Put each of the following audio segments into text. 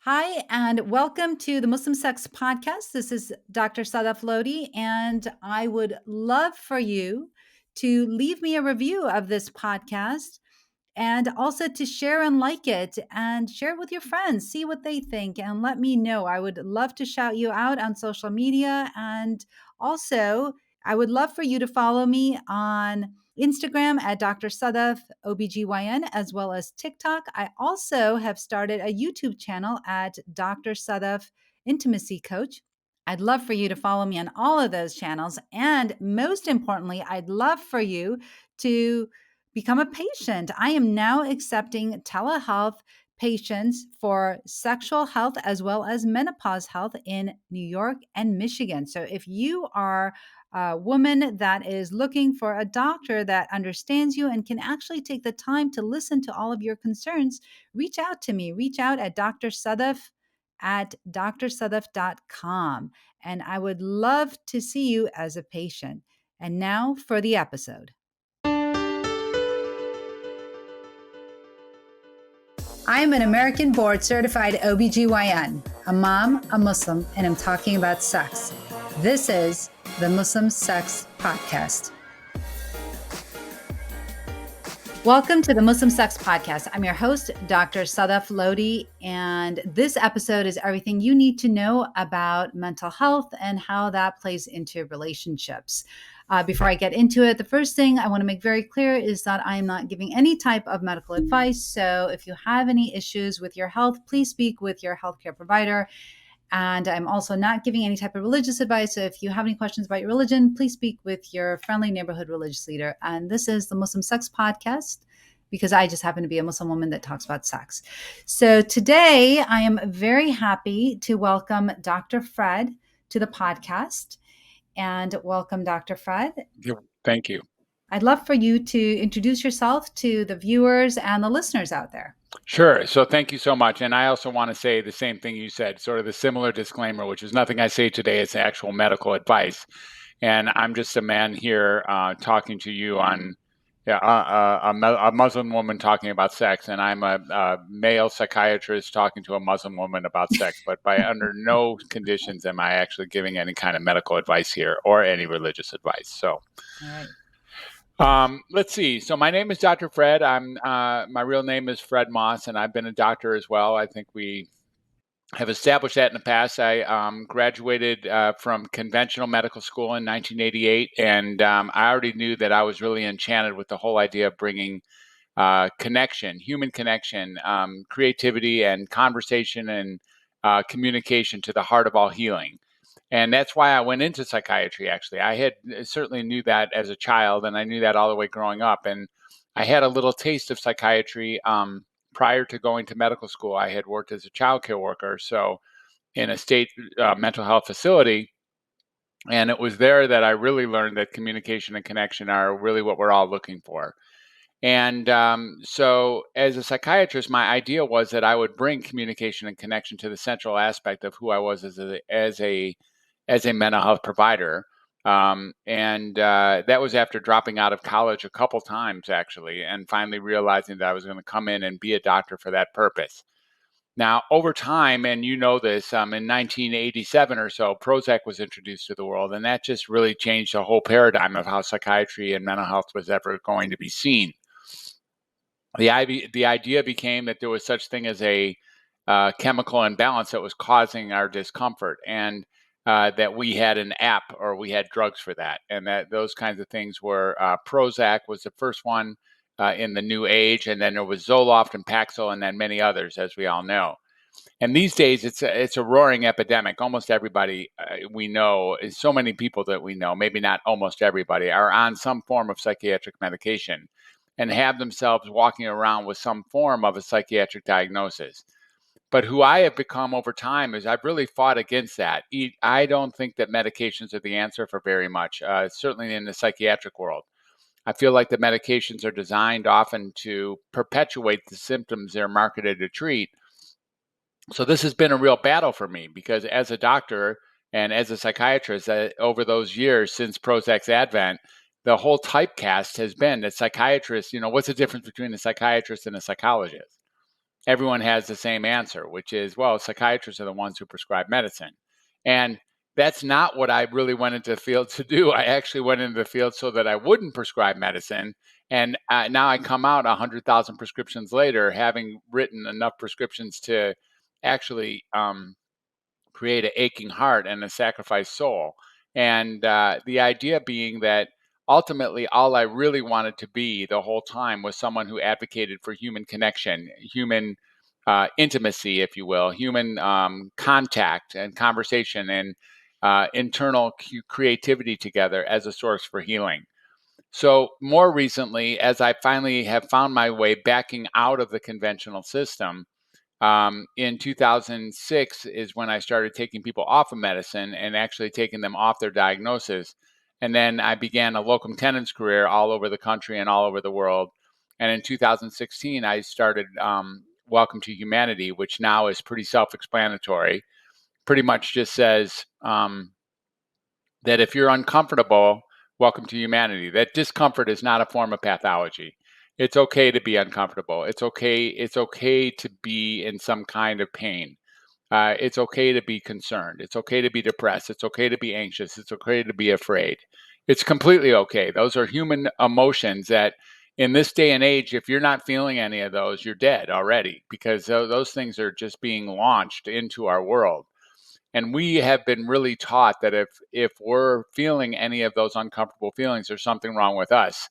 Hi, and welcome to the Muslim Sex Podcast. This is Dr. Sadaf Lodi, and I would love for you to leave me a review of this podcast and also to share and like it and share it with your friends, see what they think, and let me know. I would love to shout you out on social media. And also, I would love for you to follow me on Instagram at Dr. Sadaf OBGYN, as well as TikTok. I also have started a YouTube channel at Dr. Sadaf Intimacy Coach. I'd love for you to follow me on all of those channels. And most importantly, I'd love for you to become a patient. I am now accepting telehealth patients for sexual health as well as menopause health in New York and Michigan. So if you are a woman that is looking for a doctor that understands you and can actually take the time to listen to all of your concerns, reach out to me. Reach out at Dr. Sadaf at drsadaf.com. And I would love to see you as a patient. And now for the episode. I'm an American board certified OBGYN, a mom, a Muslim, and I'm talking about sex. This is the Muslim Sex Podcast. Welcome to the Muslim Sex Podcast. I'm your host, Dr. Sadaf Lodi, and this episode is everything you need to know about mental health and how that plays into relationships. Before I get into it, the first thing I want to make very clear is that I am not giving any type of medical advice. So if you have any issues with your health, please speak with your healthcare provider. And I'm also not giving any type of religious advice. So if you have any questions about your religion, please speak with your friendly neighborhood religious leader. And this is the Muslim Sex Podcast because I just happen to be a Muslim woman that talks about sex. So today I am very happy to welcome Dr. Fred to the podcast. And welcome, Dr. Fred. Thank you. I'd love for you to introduce yourself to the viewers and the listeners out there. Sure. So thank you so much. And I also want to say the same thing you said, sort of the similar disclaimer, which is nothing I say today is actual medical advice. And I'm just a man here talking to you on a Muslim woman talking about sex. And I'm a male psychiatrist talking to a Muslim woman about sex. But by under no conditions am I actually giving any kind of medical advice here or any religious advice. So. All right. Let's see. So my name is Dr. Fred. My real name is Fred Moss, and I've been a doctor as well. I think we have established that in the past. I graduated from conventional medical school in 1988, and I already knew that I was really enchanted with the whole idea of bringing connection, human connection, creativity, and conversation and communication to the heart of all healing. And that's why I went into psychiatry, actually. I had certainly knew that as a child, and I knew that all the way growing up. And I had a little taste of psychiatry prior to going to medical school. I had worked as a child care worker, so in a state mental health facility. And it was there that I really learned that communication and connection are really what we're all looking for. And so, as a psychiatrist, my idea was that I would bring communication and connection to the central aspect of who I was as a mental health provider. That was after dropping out of college a couple times, actually, and finally realizing that I was going to come in and be a doctor for that purpose. Now, over time, and you know this, in 1987 or so, Prozac was introduced to the world, and that just really changed the whole paradigm of how psychiatry and mental health was ever going to be seen. The idea became that there was such thing as a chemical imbalance that was causing our discomfort, and that we had an app or we had drugs for that, and that those kinds of things were Prozac was the first one in the new age, and then there was Zoloft and Paxil, and then many others, as we all know. And these days, it's a roaring epidemic. Almost everybody we know, so many people that we know, maybe not almost everybody, are on some form of psychiatric medication and have themselves walking around with some form of a psychiatric diagnosis. But who I have become over time is I've really fought against that. I don't think that medications are the answer for very much, certainly in the psychiatric world. I feel like the medications are designed often to perpetuate the symptoms they're marketed to treat. So this has been a real battle for me because as a doctor and as a psychiatrist, over those years since Prozac's advent, the whole typecast has been that psychiatrists, what's the difference between a psychiatrist and a psychologist? everyone has the same answer, which is, well, psychiatrists are the ones who prescribe medicine. And that's not what I really went into the field to do. I actually went into the field so that I wouldn't prescribe medicine. And now I come out 100,000 prescriptions later, having written enough prescriptions to actually create an aching heart and a sacrificed soul. And the idea being that ultimately, all I really wanted to be the whole time was someone who advocated for human connection, human intimacy, if you will, human contact and conversation and internal creativity together as a source for healing. So, more recently, as I finally have found my way backing out of the conventional system, in 2006 is when I started taking people off of medicine and actually taking them off their diagnosis. And then I began a locum tenens career all over the country and all over the world. And in 2016, I started Welcome to Humanity, which now is pretty self explanatory. Pretty much just says that if you're uncomfortable, welcome to humanity. That discomfort is not a form of pathology. It's okay to be uncomfortable. It's okay. It's okay to be in some kind of pain. It's okay to be concerned. It's okay to be depressed. It's okay to be anxious. It's okay to be afraid. It's completely okay. Those are human emotions that in this day and age, if you're not feeling any of those, you're dead already because those things are just being launched into our world. And we have been really taught that if we're feeling any of those uncomfortable feelings, there's something wrong with us.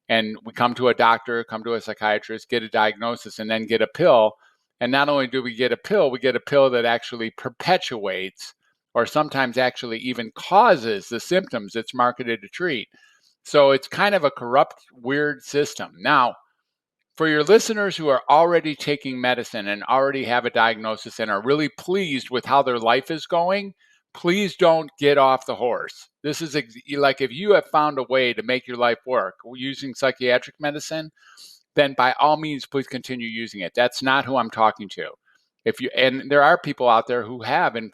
And we come to a doctor, come to a psychiatrist, get a diagnosis, and then get a pill. And not only do we get a pill, we get a pill that actually perpetuates or sometimes actually even causes the symptoms it's marketed to treat. So it's kind of a corrupt, weird system. Now, for your listeners who are already taking medicine and already have a diagnosis and are really pleased with how their life is going, please don't get off the horse. This is like if you have found a way to make your life work using psychiatric medicine, then by all means, please continue using it. That's not who I'm talking to. If you and there are people out there who have in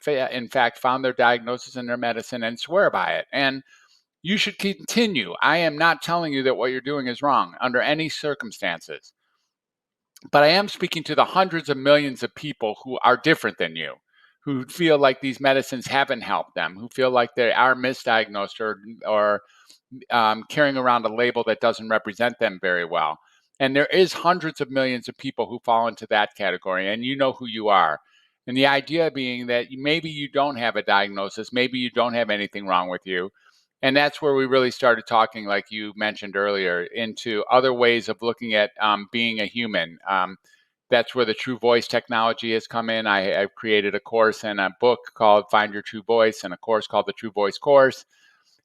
fact found their diagnosis and their medicine and swear by it. And you should continue. I am not telling you that what you're doing is wrong under any circumstances. But I am speaking to the hundreds of millions of people who are different than you, who feel like these medicines haven't helped them, who feel like they are misdiagnosed or carrying around a label that doesn't represent them very well. And there is hundreds of millions of people who fall into that category, and you know who you are. And the idea being that maybe you don't have a diagnosis, maybe you don't have anything wrong with you, and that's where we really started talking, like you mentioned earlier, into other ways of looking at being a human. That's where the true voice technology has come in. I've created a course and a book called Find Your True Voice and a course called the True Voice Course.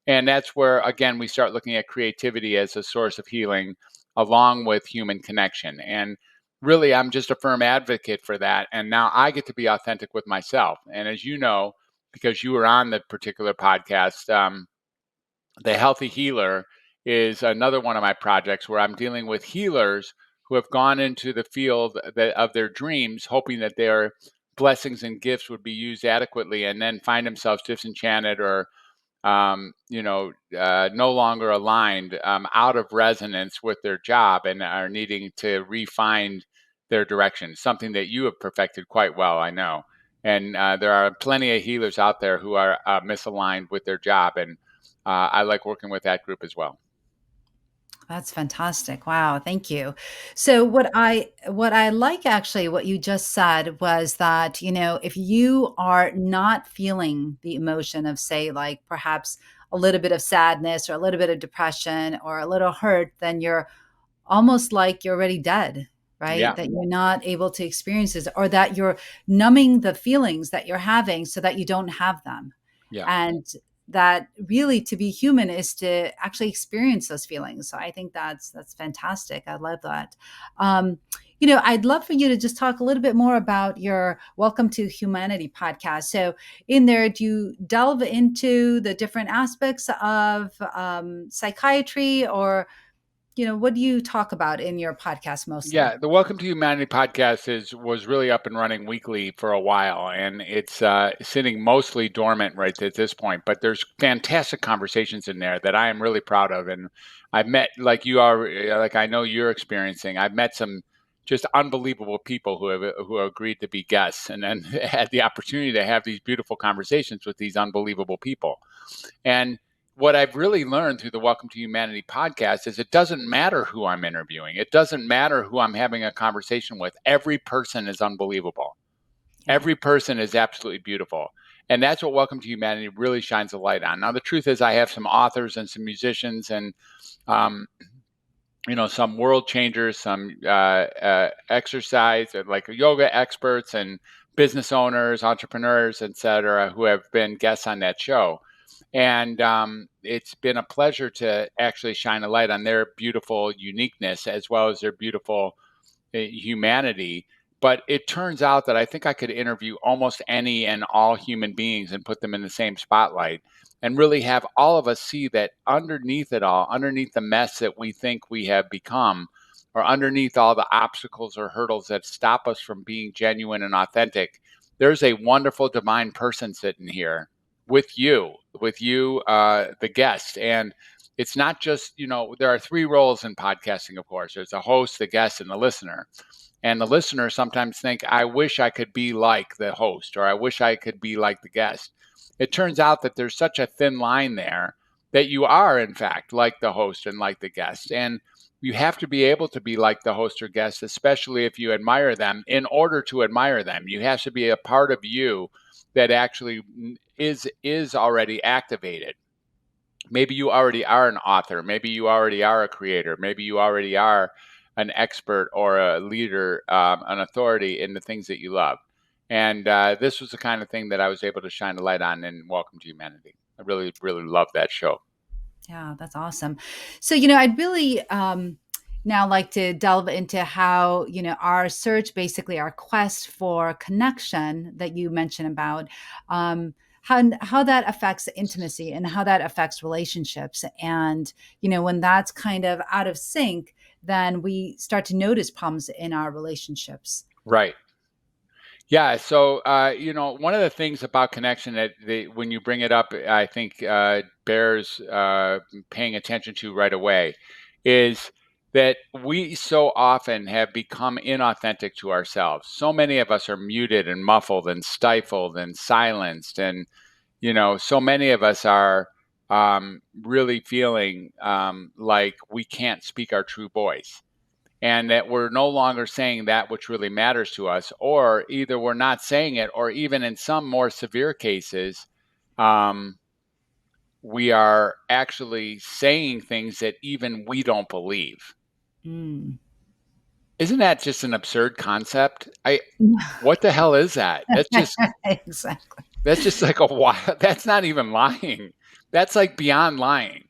And that's where, again, we start looking at creativity as a source of healing along with human connection. And really, I'm just a firm advocate for that. And now I get to be authentic with myself. And as you know, because you were on the particular podcast, the Healthy Healer is another one of my projects where I'm dealing with healers who have gone into the field of their dreams, hoping that their blessings and gifts would be used adequately, and then find themselves disenchanted or no longer aligned, out of resonance with their job, and are needing to refine their direction. Something that you have perfected quite well, I know. And there are plenty of healers out there who are misaligned with their job, and I like working with that group as well. That's fantastic. Wow, thank you. So what I like actually what you just said was that, if you are not feeling the emotion of, say, like perhaps a little bit of sadness or a little bit of depression or a little hurt, then you're almost like you're already dead, right? Yeah, That you're not able to experience this, or that you're numbing the feelings that you're having so that you don't have them. yeah. And that really to be human is to actually experience those feelings. So I think that's fantastic. I love that. Um, I'd love for you to just talk a little bit more about your Welcome to Humanity podcast. So in there, do you delve into the different aspects of psychiatry, or what do you talk about in your podcast mostly? Yeah, the Welcome to Humanity podcast was really up and running weekly for a while, and it's sitting mostly dormant right at this point. But there's fantastic conversations in there that I am really proud of, and I've met, like you are, like I know you're experiencing. I've met some just unbelievable people who have agreed to be guests, and then had the opportunity to have these beautiful conversations with these unbelievable people. And what I've really learned through the Welcome to Humanity podcast is it doesn't matter who I'm interviewing. It doesn't matter who I'm having a conversation with. Every person is unbelievable. Yeah. Every person is absolutely beautiful. And that's what Welcome to Humanity really shines a light on. Now, the truth is, I have some authors and some musicians and, um, some world changers, some exercise, like yoga experts and business owners, entrepreneurs, et cetera, who have been guests on that show. And it's been a pleasure to actually shine a light on their beautiful uniqueness as well as their beautiful humanity. But it turns out that I think I could interview almost any and all human beings and put them in the same spotlight and really have all of us see that underneath it all, underneath the mess that we think we have become, or underneath all the obstacles or hurdles that stop us from being genuine and authentic, there's a wonderful divine person sitting here with you, the guest. And it's not just, there are three roles in podcasting, of course. There's the host, the guest, and the listener. And the listener sometimes think, I wish I could be like the host, or I wish I could be like the guest. It turns out that there's such a thin line there that you are, in fact, like the host and like the guest. And you have to be able to be like the host or guest, especially if you admire them. In order to admire them, you have to be a part of you that actually is already activated. Maybe you already are an author. Maybe you already are a creator. Maybe you already are an expert or a leader, an authority in the things that you love. And this was the kind of thing that I was able to shine a light on in Welcome to Humanity. I really, really love that show. Yeah, that's awesome. So, I'd really now like to delve into how, our search, basically our quest for connection that you mentioned about, how that affects intimacy and how that affects relationships. And, when that's kind of out of sync, then we start to notice problems in our relationships. Right. Yeah. So, one of the things about connection that when you bring it up, I think bears paying attention to right away is that we so often have become inauthentic to ourselves. So many of us are muted and muffled and stifled and silenced. And, so many of us are really feeling like we can't speak our true voice, and that we're no longer saying that which really matters to us, or either we're not saying it, or even in some more severe cases, um, we are actually saying things that even we don't believe. Mm. Isn't that just an absurd concept? What the hell is that? Exactly. That's just like a wild. That's not even lying. That's like beyond lying.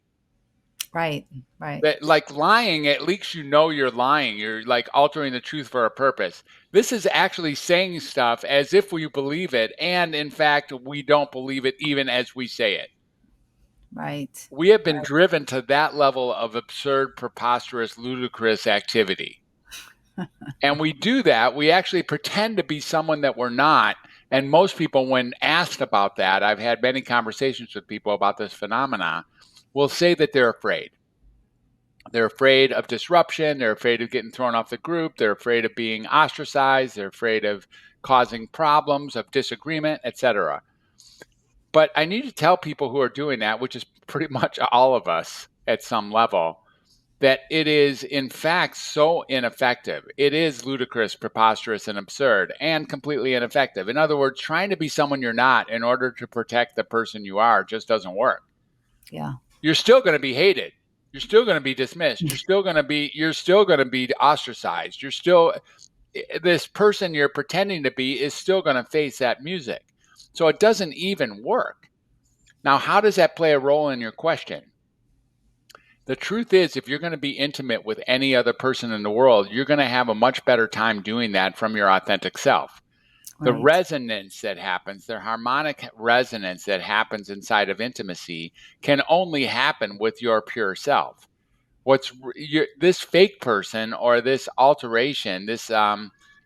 Right. Right. That, like, lying, at least you're lying. You're like altering the truth for a purpose. This is actually saying stuff as if we believe it, and in fact, we don't believe it even as we say it. Right. We have been driven to that level of absurd, preposterous, ludicrous activity. And we do that. We actually pretend to be someone that we're not. And most people, when asked about that, I've had many conversations with people about this phenomena, will say that they're afraid. They're afraid of disruption. They're afraid of getting thrown off the group. They're afraid of being ostracized. They're afraid of causing problems, of disagreement, etc. But I need to tell people who are doing that, which is pretty much all of us at some level, that it is in fact so ineffective. It is ludicrous, preposterous, and absurd, and completely ineffective. In other words, trying to be someone you're not in order to protect the person you are just doesn't work. Yeah. You're still going to be hated. You're still going to be dismissed. You're still going to be ostracized. You're still, this person you're pretending to be is still going to face that music. So it doesn't even work. Now, how does that play a role in your question? The truth is, if you're going to be intimate with any other person in the world, you're going to have a much better time doing that from your authentic self. The Right. resonance that happens, the harmonic resonance that happens inside of intimacy can only happen with your pure self. This fake person or this alteration, this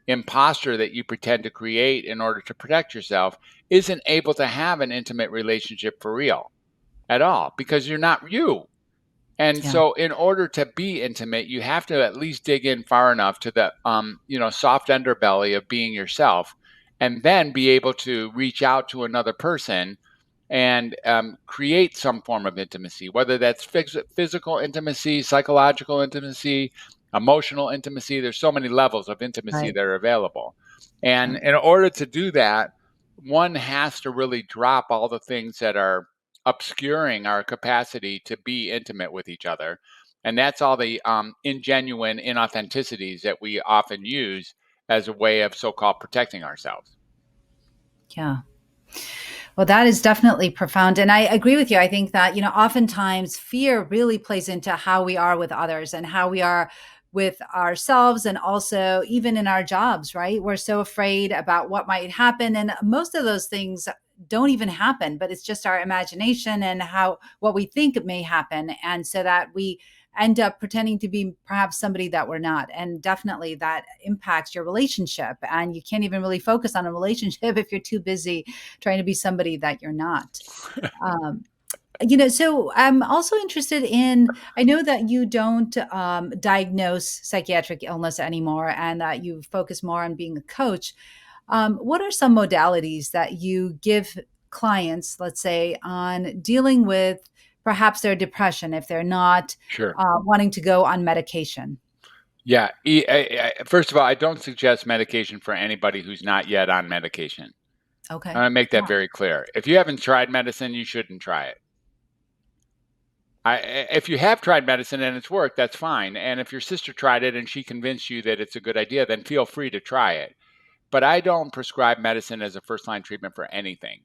imposter that you pretend to create in order to protect yourself, isn't able to have an intimate relationship for real at all, because you're not you. And Yeah. so in order to be intimate, you have to at least dig in far enough to the soft underbelly of being yourself, and then be able to reach out to another person and create some form of intimacy, whether that's physical intimacy, psychological intimacy, emotional intimacy. There's so many levels of intimacy Right. that are available. And Right. in order to do that, one has to really drop all the things that are obscuring our capacity to be intimate with each other. And that's all the ingenuine inauthenticities that we often use as a way of so called protecting ourselves. Yeah. Well, that is definitely profound. And I agree with you. I think that, oftentimes fear really plays into how we are with others and how we are with ourselves, and also even in our jobs, right? We're so afraid about what might happen. And most of those things don't even happen, but it's just our imagination and how what we think may happen. And so that we end up pretending to be perhaps somebody that we're not. And definitely that impacts your relationship. And you can't even really focus on a relationship if you're too busy trying to be somebody that you're not. Um, so I'm also interested in, I know that you don't diagnose psychiatric illness anymore and that you focus more on being a coach. What are some modalities that you give clients, let's say, on dealing with perhaps their depression if they're not Sure. wanting to go on medication? Yeah. First of all, I don't suggest medication for anybody who's not yet on medication. I Okay. want to make that Yeah. very clear. If you haven't tried medicine, you shouldn't try it. If you have tried medicine and it's worked, that's fine. And if your sister tried it and she convinced you that it's a good idea, then feel free to try it. But I don't prescribe medicine as a first line treatment for anything.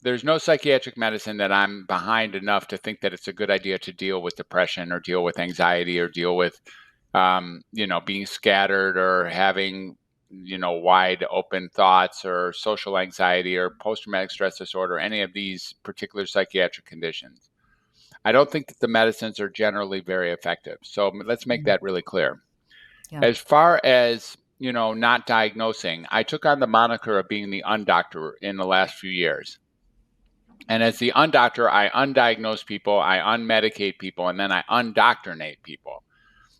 There's no psychiatric medicine that I'm behind enough to think that it's a good idea to deal with depression or deal with anxiety or deal with, being scattered or having, wide open thoughts or social anxiety or post traumatic stress disorder, any of these particular psychiatric conditions. I don't think that the medicines are generally very effective. So let's make Mm. that really clear. Yeah. As far as, not diagnosing, I took on the moniker of being the undoctor in the last few years. And as the undoctor, I undiagnose people, I unmedicate people, and then I undoctrinate people.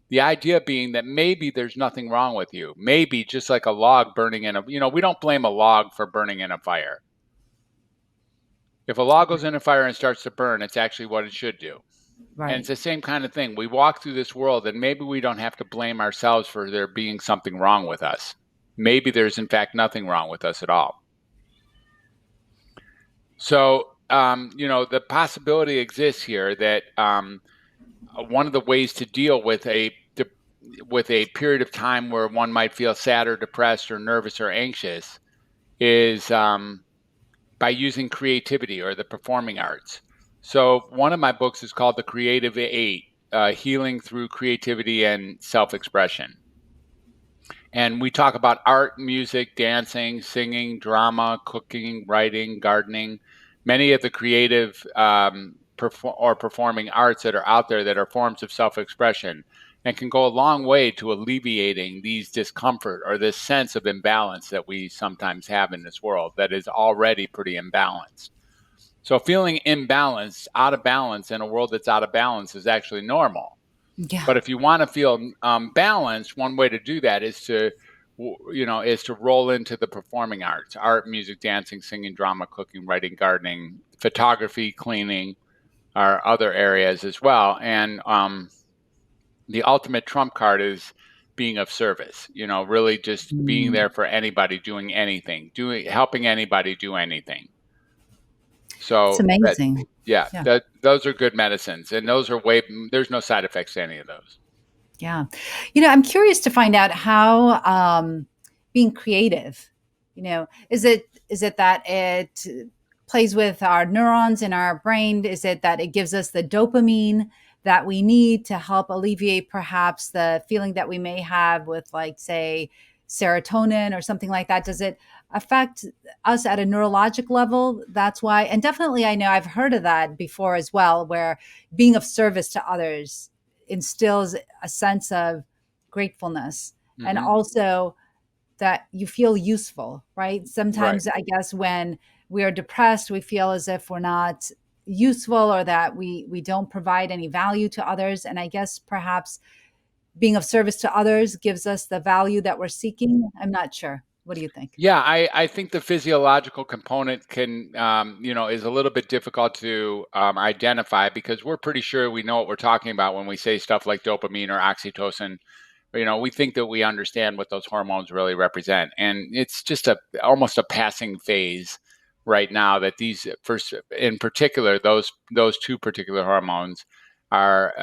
The idea being that maybe there's nothing wrong with you. Maybe just like a log burning in we don't blame a log for burning in a fire. If a log goes in a fire and starts to burn, it's actually what it should do. And it's Right. the same kind of thing. We walk through this world and maybe we don't have to blame ourselves for there being something wrong with us. Maybe there's, in fact, nothing wrong with us at all. So, the possibility exists here that one of the ways to deal with a period of time where one might feel sad or depressed or nervous or anxious is by using creativity or the performing arts. So one of my books is called The Creative Eight: Healing Through Creativity and Self-Expression. And we talk about art, music, dancing, singing, drama, cooking, writing, gardening, many of the creative performing arts that are out there that are forms of self expression and can go a long way to alleviating these discomfort or this sense of imbalance that we sometimes have in this world that is already pretty imbalanced. So, feeling imbalanced, out of balance in a world that's out of balance is actually normal. Yeah. But if you want to feel balanced, one way to do that is to, is to roll into the performing arts: art, music, dancing, singing, drama, cooking, writing, gardening, photography, cleaning, are other areas as well. And the ultimate trump card is being of service. Really just being Mm. there for anybody, doing anything, helping anybody do anything. It's So that, amazing. yeah, Yeah. that those are good medicines, and those are way. There's no side effects to any of those. Yeah. I'm curious to find out how being creative, is it that it plays with our neurons in our brain? Is it that it gives us the dopamine that we need to help alleviate perhaps the feeling that we may have with, like, say, serotonin or something like that? Does it affect us at a neurologic level? That's why. And definitely, I know I've heard of that before as well, where being of service to others instills a sense of gratefulness, and Hmm. also that you feel useful, right? Right. Sometimes I guess when we are depressed, we feel as if we're not useful or that we don't provide any value to others. And I guess perhaps being of service to others gives us the value that we're seeking. I'm not sure. What do you think? Yeah, I think the physiological component can, is a little bit difficult to identify because we're pretty sure we know what we're talking about when we say stuff like dopamine or oxytocin. We think that we understand what those hormones really represent, and it's just almost a passing phase right now that these first, in particular, those two particular hormones are,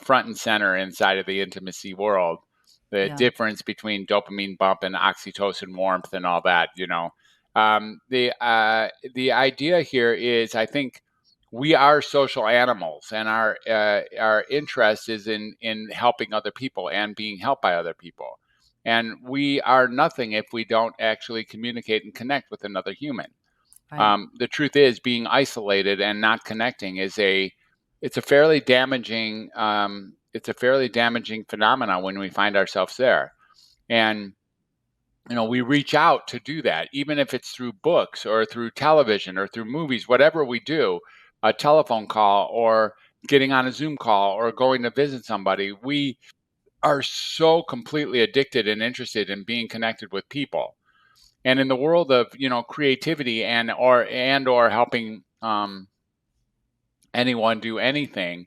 front and center inside of the intimacy world. The Yeah. difference between dopamine bump and oxytocin warmth and all that. The idea here is, I think, we are social animals, and our interest is in helping other people and being helped by other people. And we are nothing if we don't actually communicate and connect with another human. Right. The truth is, being isolated and not connecting it's a fairly damaging phenomenon when we find ourselves there. And we reach out to do that, even if it's through books or through television or through movies, whatever we do, a telephone call or getting on a Zoom call or going to visit somebody. We are so completely addicted and interested in being connected with people. And in the world of, creativity and or helping anyone do anything,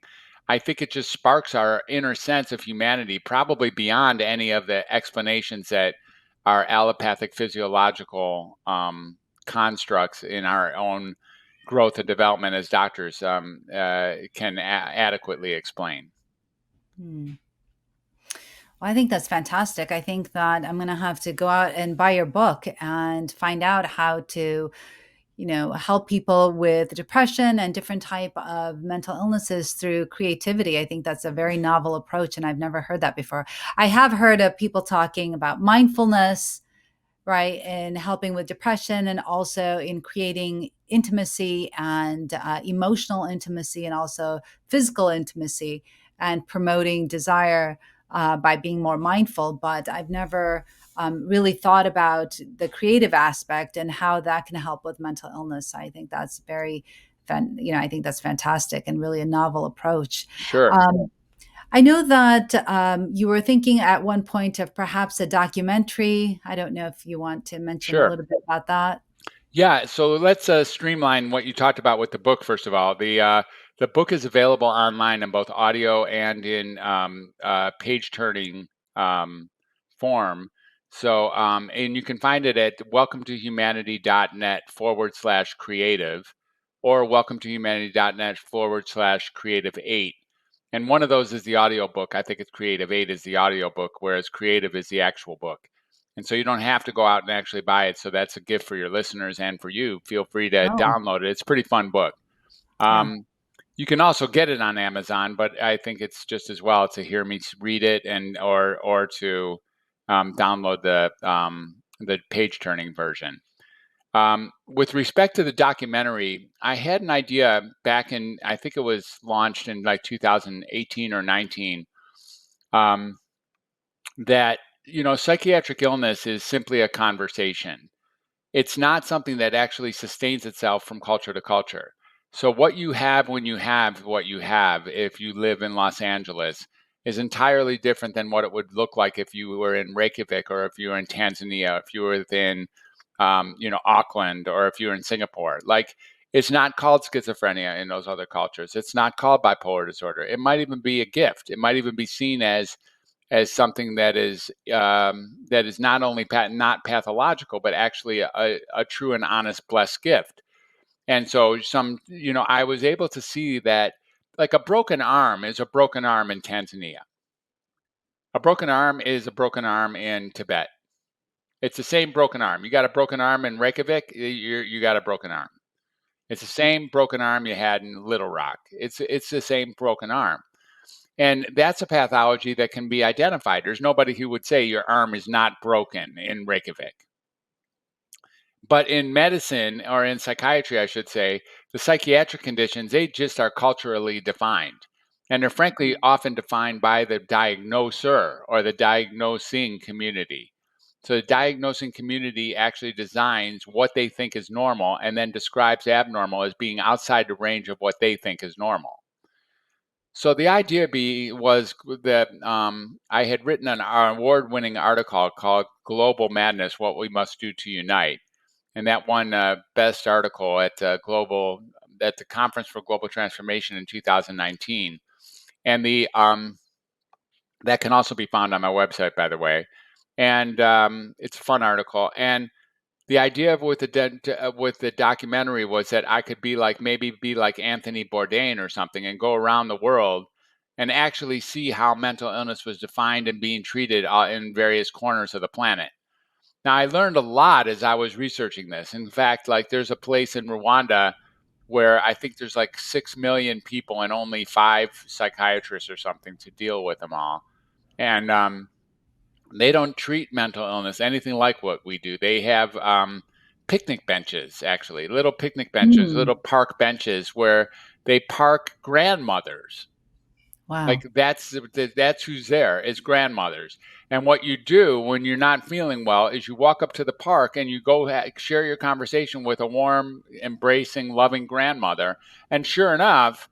I think it just sparks our inner sense of humanity, probably beyond any of the explanations that our allopathic physiological constructs in our own growth and development as doctors can adequately explain. Hmm. Well, I think that's fantastic. I think that I'm going to have to go out and buy your book and find out how to, help people with depression and different type of mental illnesses through creativity. I think that's a very novel approach, and I've never heard that before. I have heard of people talking about mindfulness, right, and helping with depression, and also in creating intimacy and emotional intimacy, and also physical intimacy, and promoting desire by being more mindful. But I've never really thought about the creative aspect and how that can help with mental illness. I think that's I think that's fantastic and really a novel approach. Sure, Um, I know that you were thinking at one point of perhaps a documentary. I don't know if you want to mention a sure. little bit about that. Yeah, so let's streamline what you talked about with the book. First of all, the book is available online in both audio and in page turning form. So, and you can find it at welcometohumanity.net/creative or welcometohumanity.net/creative8. And one of those is the audio book. I think it's Creative 8 is the audio book, whereas Creative is the actual book. And so you don't have to go out and actually buy it. So that's a gift for your listeners and for you. Feel free to Oh, download it. It's a pretty fun book. yeah. You can also get it on Amazon, but I think it's just as well to hear me read it and or to download the page turning version. With respect to the documentary, I had an idea back in, I think it was launched in like 2018 or 19, um, that psychiatric illness is simply a conversation. It's not something that actually sustains itself from culture to culture. So what you have when you have what you have, if you live in Los Angeles, is entirely different than what it would look like if you were in Reykjavik or if you were in Tanzania, if you were within, Auckland, or if you were in Singapore. Like, it's not called schizophrenia in those other cultures. It's not called bipolar disorder. It might even be a gift. It might even be seen as something that is not only not pathological, but actually a true and honest blessed gift. And so I was able to see that, like, a broken arm is a broken arm in Tanzania. A broken arm is a broken arm in Tibet. It's the same broken arm. You got a broken arm in Reykjavik, you got a broken arm. It's the same broken arm you had in Little Rock. It's the same broken arm. And that's a pathology that can be identified. There's nobody who would say your arm is not broken in Reykjavik. But in medicine, or in psychiatry, I should say, the psychiatric conditions, they just are culturally defined. And they're frankly often defined by the diagnoser or the diagnosing community. So the diagnosing community actually designs what they think is normal and then describes abnormal as being outside the range of what they think is normal. So the idea was that I had written an award-winning article called "Global Madness: What We Must Do to Unite," and that won best article at the Conference for Global Transformation in 2019. And the that can also be found on my website, by the way. And it's a fun article. And the idea of with the documentary was that I could maybe be like Anthony Bourdain or something and go around the world and actually see how mental illness was defined and being treated in various corners of the planet. Now, I learned a lot as I was researching this. In fact, like there's a place in Rwanda where I think there's like 6 million people and only 5 psychiatrists or something to deal with them all. And they don't treat mental illness anything like what we do. They have picnic benches, actually, little picnic benches, Mm, little park benches where they park grandmothers. wow. Like that's who's there is grandmothers. And what you do when you're not feeling well is you walk up to the park and you go share your conversation with a warm, embracing, loving grandmother. And sure enough,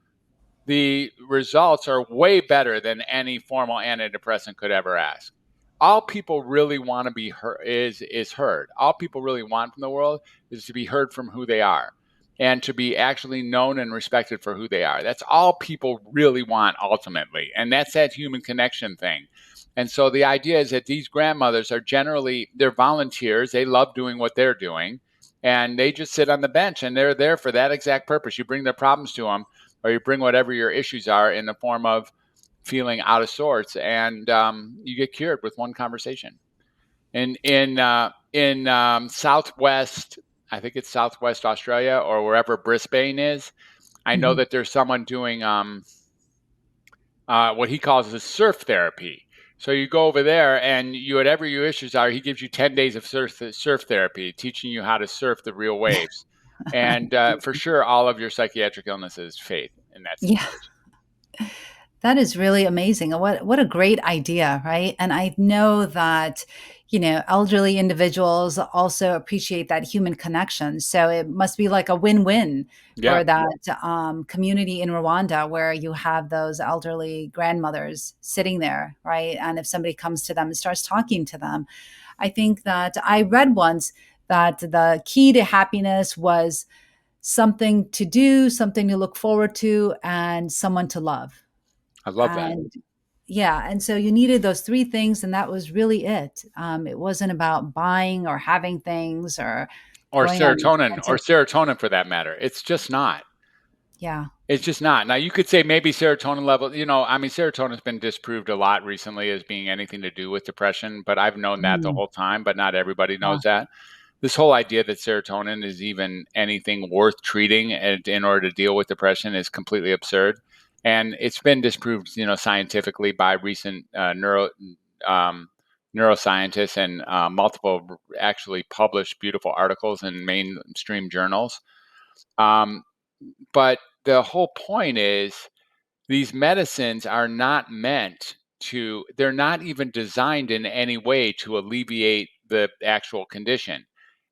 the results are way better than any formal antidepressant could ever ask. All people really want to be heard is heard. All people really want from the world is to be heard from who they are and to be actually known and respected for who they are. That's all people really want ultimately. And that's that human connection thing. And so the idea is that these grandmothers are they're volunteers. They love doing what they're doing and they just sit on the bench and they're there for that exact purpose. You bring their problems to them or you bring whatever your issues are in the form of feeling out of sorts, and you get cured with one conversation. In Southwest, I think it's Southwest Australia or wherever Brisbane is. I know Mhm. that there's someone doing what he calls the surf therapy. So you go over there, and whatever your issues are, he gives you 10 days of surf therapy, teaching you how to surf the real waves. And for sure, all of your psychiatric illnesses fade in that Yeah. situation. That is really amazing. What a great idea, right? And I know that, elderly individuals also appreciate that human connection. So it must be like a win-win Yeah. for that community in Rwanda where you have those elderly grandmothers sitting there, right? And if somebody comes to them and starts talking to them, I think that I read once that the key to happiness was something to do, something to look forward to, and someone to love. I love that. And yeah, and so you needed those 3 things, and that was really it. It wasn't about buying or having things or going on Or expensive. serotonin for that matter. It's just not. Yeah. It's just not. Now you could say maybe serotonin level, I mean, serotonin's been disproved a lot recently as being anything to do with depression, but I've known that the Mm, whole time, but not everybody yeah. knows that. This whole idea that serotonin is even anything worth treating in order to deal with depression is completely absurd. And it's been disproved, scientifically by recent um, neuroscientists and multiple actually published beautiful articles in mainstream journals. Um, but the whole point is these medicines are not they're not even designed in any way to alleviate the actual condition.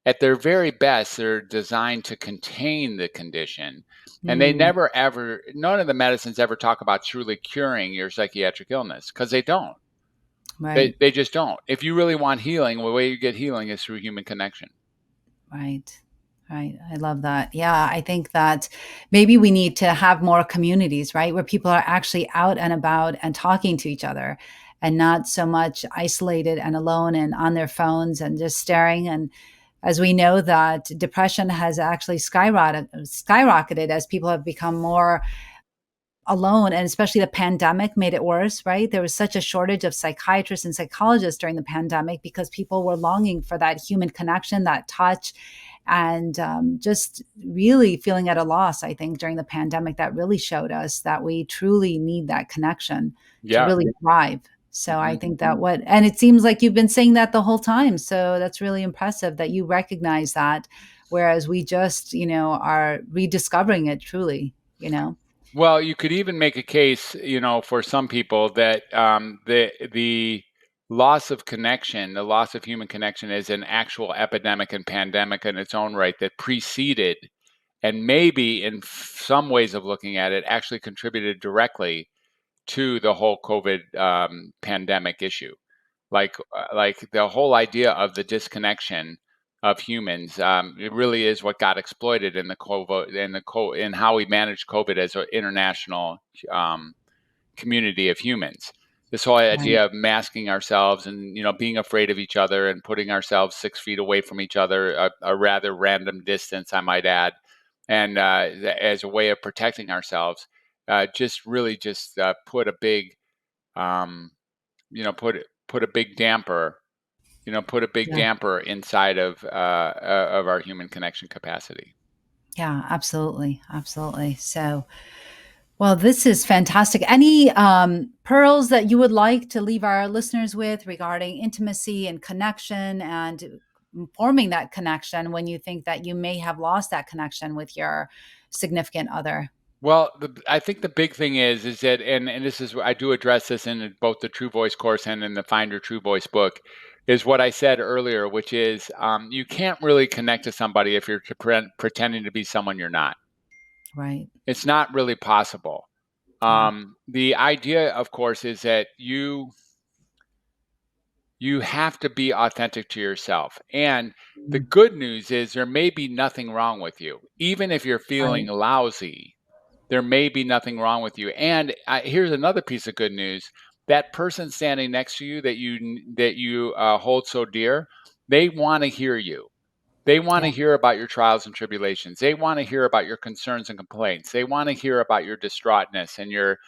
At their very best, they're designed to contain the condition. And Mm, none of the medicines ever talk about truly curing your psychiatric illness because they don't. right. They just don't. If you really want healing, the way you get healing is through human connection. Right. Right. I love that. Yeah. I think that maybe we need to have more communities, right? Where people are actually out and about and talking to each other and not so much isolated and alone and on their phones and just staring. And as we know that depression has actually skyrocketed as people have become more alone, and especially the pandemic made it worse, right? There was such a shortage of psychiatrists and psychologists during the pandemic because people were longing for that human connection, that touch, and just really feeling at a loss. I think during the pandemic that really showed us that we truly need that connection to Yeah. really thrive. So I Mhm. think that and it seems like you've been saying that the whole time, so that's really impressive that you recognize that, whereas we just are rediscovering it truly. Well, you could even make a case, for some people that the loss of connection, the loss of human connection, is an actual epidemic and pandemic in its own right that preceded, and maybe in some ways of looking at it, actually contributed directly to the whole COVID pandemic issue. Like the whole idea of the disconnection of humans, it really is what got exploited in the COVID, in how we managed COVID as an international um, community of humans. This whole Right. idea of masking ourselves and being afraid of each other and putting ourselves 6 feet away from each other, a rather random distance, I might add, and as a way of protecting ourselves, just really just put a big um, put a big damper put a big Yeah. damper inside of our human connection capacity. Yeah, absolutely. Absolutely. So, well, this is fantastic. Any pearls that you would like to leave our listeners with regarding intimacy and connection and forming that connection when you think that you may have lost that connection with your significant other? Well, I think the big thing is that, and this is, I do address this in both the True Voice course and in the Find Your True Voice book, is what I said earlier, which is you can't really connect to somebody if you're pretending to be someone you're not. Right. It's not really possible. Yeah. The idea, of course, is that you have to be authentic to yourself. And the Mm. good news is there may be nothing wrong with you. Even if you're feeling Right. lousy, there may be nothing wrong with you. And here's another piece of good news. That person standing next to you that you hold so dear, they want to hear you. They want Yeah. to hear about your trials and tribulations. They want to hear about your concerns and complaints. They want to hear about your distraughtness and your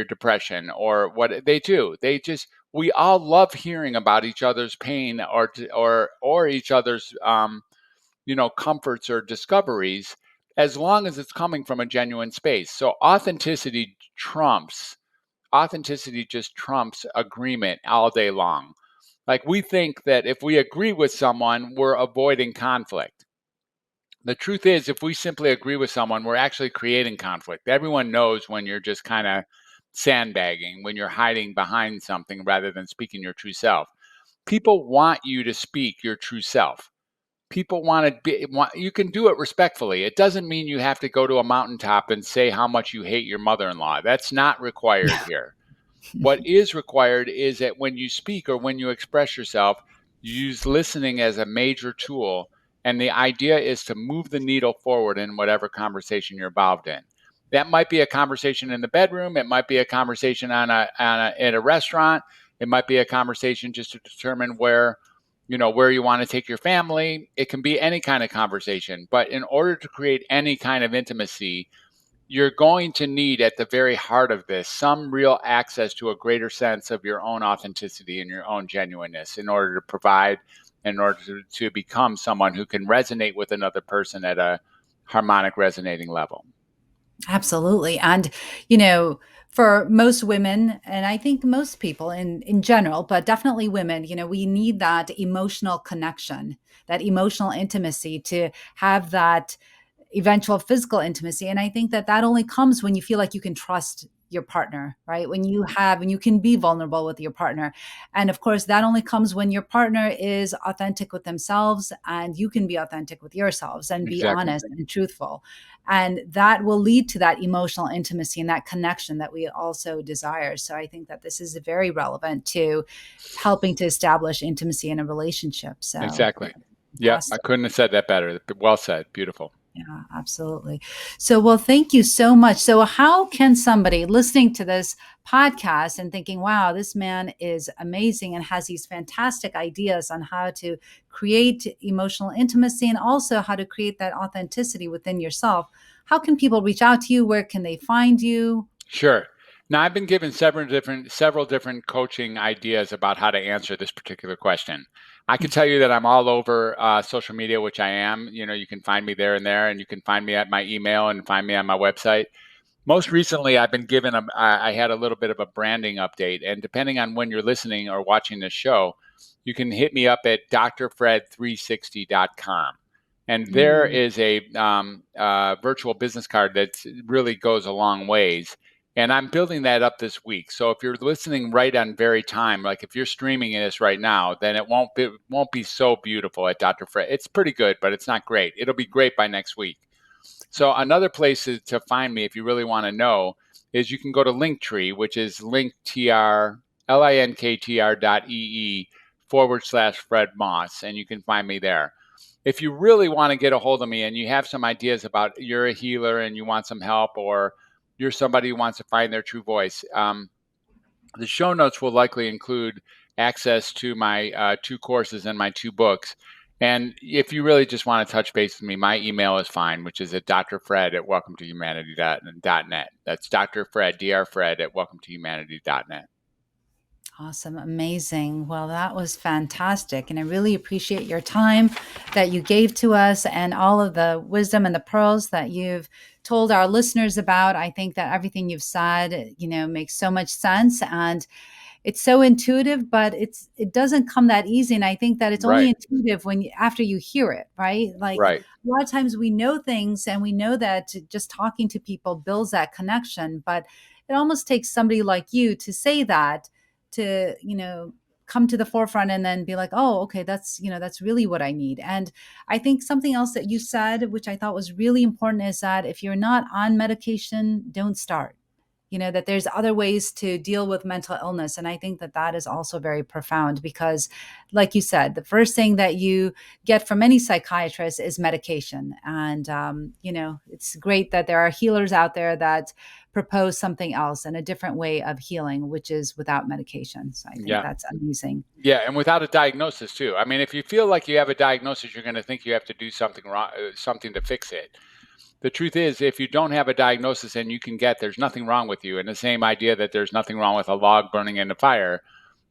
depression, or what they do. They just, we all love hearing about each other's pain, or each other's comforts or discoveries, as long as it's coming from a genuine space. So authenticity just trumps agreement all day long. Like, we think that if we agree with someone, we're avoiding conflict. The truth is, if we simply agree with someone, we're actually creating conflict. Everyone knows when you're just kind of sandbagging, when you're hiding behind something rather than speaking your true self. People want you to speak your true self. People you can do it respectfully. It doesn't mean you have to go to a mountaintop and say how much you hate your mother-in-law. That's not required here. What is required is that when you speak or when you express yourself, you use listening as a major tool. And the idea is to move the needle forward in whatever conversation you're involved in. That might be a conversation in the bedroom. It might be a conversation at a restaurant. It might be a conversation just to determine where you want to take your family. It can be any kind of conversation. But in order to create any kind of intimacy, you're going to need, at the very heart of this, some real access to a greater sense of your own authenticity and your own genuineness in order to become someone who can resonate with another person at a harmonic resonating level. Absolutely. And, for most women, and I think most people in general, but definitely women, we need that emotional connection, that emotional intimacy to have that eventual physical intimacy. And I think that that only comes when you feel like you can trust your partner, right? When you can be vulnerable with your partner. And of course, that only comes when your partner is authentic with themselves and you can be authentic with yourselves and be Exactly. honest and truthful. And that will lead to that emotional intimacy and that connection that we also desire. So I think that this is very relevant to helping to establish intimacy in a relationship. So Exactly. Yep. I fantastic. couldn't have said that better. Well said. Beautiful. Yeah, absolutely. So, well, thank you so much. So, how can somebody listening to this podcast and thinking, wow, this man is amazing and has these fantastic ideas on how to create emotional intimacy and also how to create that authenticity within yourself? How can people reach out to you? Where can they find you? Sure. Now, I've been given several different coaching ideas about how to answer this particular question. I can tell you that I'm all over social media, which I am. You can find me there, and you can find me at my email and find me on my website. Most recently, I've been given I had a little bit of a branding update, and depending on when you're listening or watching this show, you can hit me up at drfred360.com. And there Mm, is a virtual business card that really goes a long ways. And I'm building that up this week. So if you're listening right on very time, like if you're streaming this right now, then it won't be so beautiful at Dr. Fred. It's pretty good, but it's not great. It'll be great by next week. So Okay. another place to find me if you really want to know is you can go to Linktree, which is linktr.ee /Fred Moss, and you can find me there. If you really want to get a hold of me and you have some ideas about you're a healer and you want some help, or you're somebody who wants to find their true voice, the show notes will likely include access to my 2 courses and my 2 books. And if you really just want to touch base with me, my email is fine, which is at drfred@welcometohumanity.net. That's Dr. Fred, Dr. Fred at welcometohumanity.net. Awesome. Amazing. Well, that was fantastic. And I really appreciate your time that you gave to us and all of the wisdom and the pearls that you've told our listeners about. I think that everything you've said, makes so much sense. And it's so intuitive, but it doesn't come that easy. And I think that it's only Right, intuitive after you hear it, right? Like right. a lot of times we know things and we know that just talking to people builds that connection, but it almost takes somebody like you to say that, to, come to the forefront and then be like, oh, okay, that's really what I need. And I think something else that you said, which I thought was really important, is that if you're not on medication, don't start. That there's other ways to deal with mental illness. And I think that that is also very profound because, like you said, the first thing that you get from any psychiatrist is medication. And, it's great that there are healers out there that propose something else and a different way of healing, which is without medication. So I think Yeah. that's amazing. Yeah, and without a diagnosis too. I mean, if you feel like you have a diagnosis, you're going to think you have to do something wrong, something to fix it. The truth is, if you don't have a diagnosis and you can get, there's nothing wrong with you. And the same idea that there's nothing wrong with a log burning in the fire,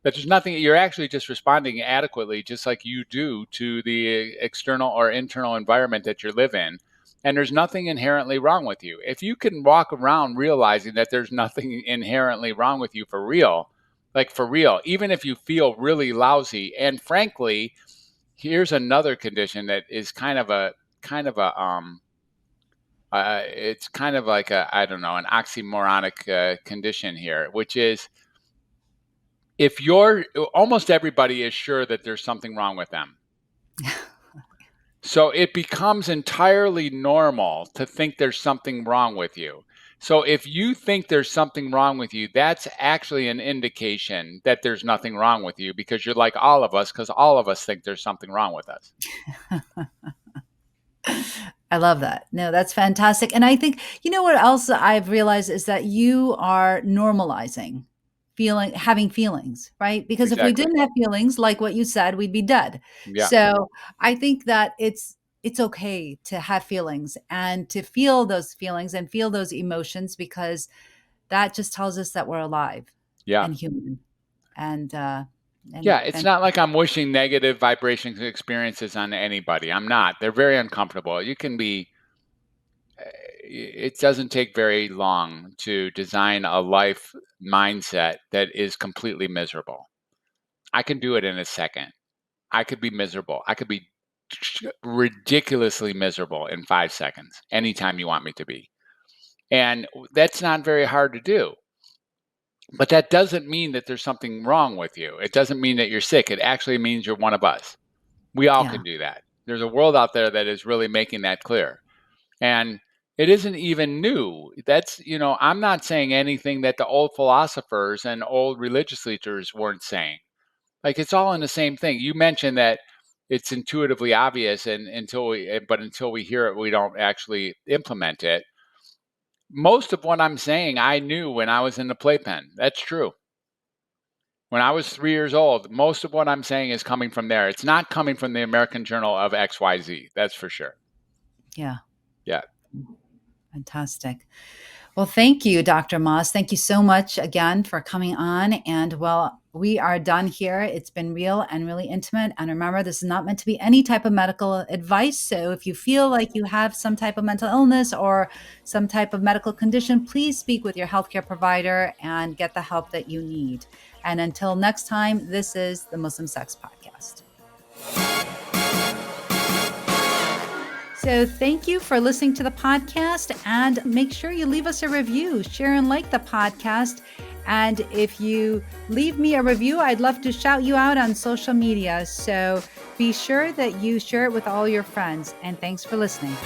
but there's nothing, you're actually just responding adequately, just like you do to the external or internal environment that you live in. And there's nothing inherently wrong with you. If you can walk around realizing that there's nothing inherently wrong with you for real, like for real, even if you feel really lousy. And frankly, here's another condition that is it's kind of like I don't know, an oxymoronic condition here, which is if you're almost everybody is sure that there's something wrong with them. So it becomes entirely normal to think there's something wrong with you. So if you think there's something wrong with you, that's actually an indication that there's nothing wrong with you because you're like all of us, because all of us think there's something wrong with us. I love that. No, that's fantastic. And I think, what else I've realized is that you are normalizing having feelings, right? Because if we Exactly. didn't have feelings, like what you said, we'd be dead. Yeah. So I think that it's okay to have feelings and to feel those feelings and feel those emotions, because that just tells us that we're alive Yeah. and human. And Yeah, and it's and not like I'm wishing negative vibrations and experiences on anybody. I'm not. They're very uncomfortable. You can be, it doesn't take very long to design a life mindset that is completely miserable. I can do it in a second. I could be miserable. I could be ridiculously miserable in 5 seconds, anytime you want me to be. And that's not very hard to do. But that doesn't mean that there's something wrong with you. It doesn't mean that you're sick. It actually means you're one of us. We all yeah. can do that. There's a world out there that is really making that clear. And it isn't even new. I'm not saying anything that the old philosophers and old religious leaders weren't saying. Like it's all in the same thing. You mentioned that it's intuitively obvious and until we hear it, we don't actually implement it. Most of what I'm saying I knew when I was in the playpen. That's true. When I was 3 years old, most of what I'm saying is coming from there. It's not coming from the American Journal of XYZ. That's for sure. Yeah. Yeah. Fantastic. Well, thank you, Dr. Moss. Thank you so much again for coming on. And well, we are done here. It's been real and really intimate. And remember, this is not meant to be any type of medical advice. So if you feel like you have some type of mental illness or some type of medical condition, please speak with your healthcare provider and get the help that you need. And until next time, this is the Muslim Sex Podcast. So thank you for listening to the podcast, and make sure you leave us a review, share and like the podcast. And if you leave me a review, I'd love to shout you out on social media. So be sure that you share it with all your friends. And thanks for listening.